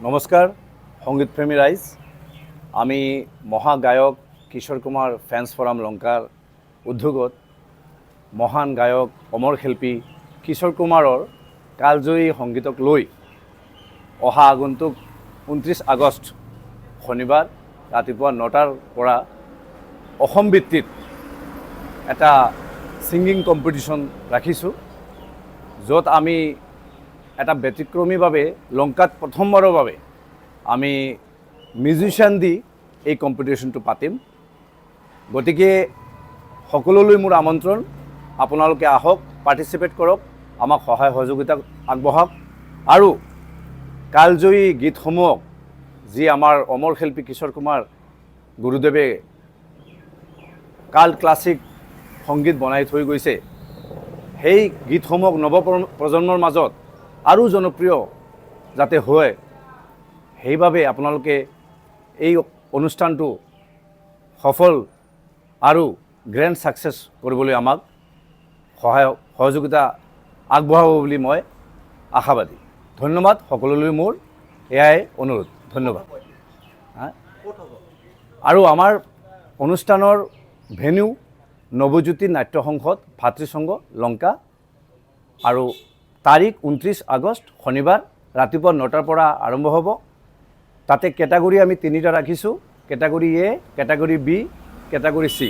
নমস্কাৰ সংগীতপ্ৰেমী ৰাইজ, আমি মহাগায়ক কিশোৰ কুমাৰ ফেন্স ফৰাম লংকাৰ উদ্যোগত মহান গায়ক অমৰ শিল্পী কিশোৰ কুমাৰৰ কালজয়ী সংগীতক লৈ অহা আগন্তুক 29 আগষ্ট শনিবাৰ ৰাতিপুৱা 9টাৰ পৰা অসম ভিত্তিত এটা ছিংগিং কম্পিটিশ্যন ৰাখিছোঁ, য'ত আমি এটা ব্যতিক্ৰমীভাৱে লংকাত প্ৰথমবাৰৰ বাবে আমি মিউজিচিয়ান দি এই কম্পিটিশ্যনটো পাতিম। গতিকে সকলোলৈ মোৰ আমন্ত্ৰণ, আপোনালোকে আহক, পাৰ্টিচিপেট কৰক, আমাক সহায় সহযোগিতা আগবঢ়াওক আৰু কালজয়ী গীতসমূহক যি আমাৰ অমৰ শিল্পী কিশোৰ কুমাৰ গুৰুদেৱে কাল ক্লাছিক সংগীত বনাই থৈ গৈছে, সেই গীতসমূহক নৱপ্ৰজন্মৰ মাজত আৰু জনপ্ৰিয় যাতে হয়, সেইবাবে আপোনালোকে এই অনুষ্ঠানটো সফল আৰু গ্ৰেণ্ড ছাকচেছ কৰিবলৈ আমাক সহায় সহযোগিতা আগবঢ়াব বুলি মই আশাবাদী। ধন্যবাদ সকলোলৈ, মোৰ এয়াই অনুৰোধ। ধন্যবাদ। আৰু আমাৰ অনুষ্ঠানৰ ভেন্যু নৱজ্যোতি নাট্য সংসদ, ভাতৃসংঘ, লংকা, আৰু তাৰিখ 29 আগষ্ট শনিবাৰ ৰাতিপুৱা 9টাৰ পৰা আৰম্ভ হ'ব। তাতে কেটাগৰী আমি 3টা ৰাখিছোঁ, কেটাগৰী এ, category B, category C.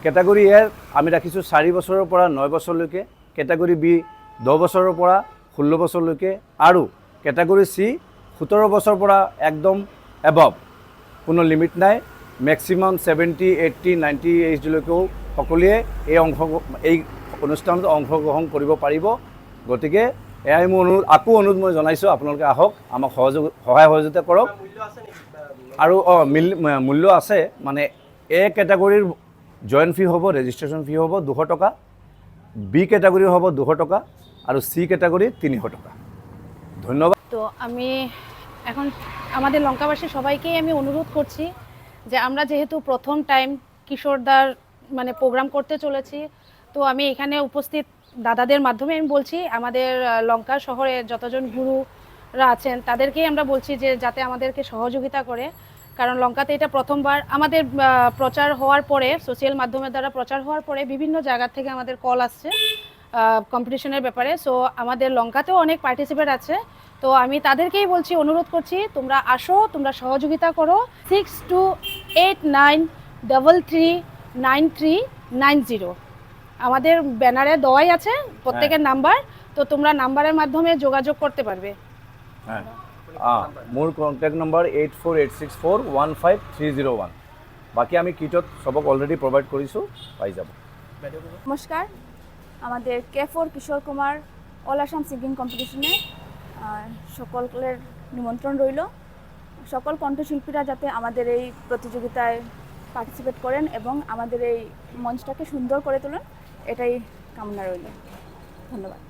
Category এ আমি ৰাখিছোঁ 4 বছৰৰ পৰা 9 বছৰলৈকে, কেটাগৰী বি 10 বছৰৰ পৰা 16 বছৰলৈকে, আৰু কেটাগৰী চি 17 বছৰৰ পৰা একদম এবভ, কোনো লিমিট নাই। মেক্সিমাম 70, 80, 90 এইজলৈকেও সকলোৱে এই অনুষ্ঠানত অংশগ্ৰহণ কৰিব পাৰিব। গতিকে এয়াই মোৰ অনুৰোধ মই জনাইছোঁ, আপোনালোকে আহক, আমাক সহায় সহযোগিতা কৰক। আৰু মূল্য আছে, মানে এ কেটাগৰীৰ জইণ্ট ফি হ'ব, ৰেজিষ্ট্ৰেশ্যন ফি হ'ব 200 টকা, বি কেটাগৰীৰ হ'ব 200 টকা, আৰু সি কেটাগৰীৰ 300 টাকা। ধন্যবাদ। তো আমি এখন আমাদের লঙ্কাবাসী সবাইকেই আমি অনুরোধ করছি যে আমরা যেহেতু প্রথম টাইম কিশোরদার মানে প্রোগ্রাম করতে চলেছি, তো আমি এখানে উপস্থিত দাদাদের মাধ্যমে আমি বলছি, আমাদের লঙ্কা শহরে যতজন গুরুরা আছেন তাদেরকেই আমরা বলছি যে যাতে আমাদেরকে সহযোগিতা করে, কারণ লঙ্কাতে এটা প্রথমবার। আমাদের প্রচার হওয়ার পরে, সোশ্যাল মাধ্যমের দ্বারা প্রচার হওয়ার পরে বিভিন্ন জায়গা থেকে আমাদের কল আসছে কম্পিটিশনের ব্যাপারে। সো আমাদের লঙ্কাতেও অনেক পার্টিসিপেট আছে, তো আমি তাদেরকেই বলছি, অনুরোধ করছি তোমরা আসো, তোমরা সহযোগিতা করো। 6289339390 আমাদের ব্যানারে দেওয়াই আছে প্রত্যেকের নাম্বার, তো তোমরা নাম্বারের মাধ্যমে যোগাযোগ করতে পারবে। হ্যাঁ, মোৰ কণ্টেক্ট নম্বৰ 8486415301। বাকি আমি কিটত সবক অলরেডি প্রোভাইড করেছো, পাই যাব। নমস্কার, আমাদের K4 Kishore Kumar all Assam singing কম্পিটিশনে সকলের নিমন্ত্রণ রইল। সকল কণ্ঠশিল্পীরা যাতে আমাদের এই প্রতিযোগিতায় পার্টিসিপেট করেন এবং আমাদের এই মঞ্চটাকে সুন্দর করে তোলেন, এটাই কামনা রইল। ধন্যবাদ।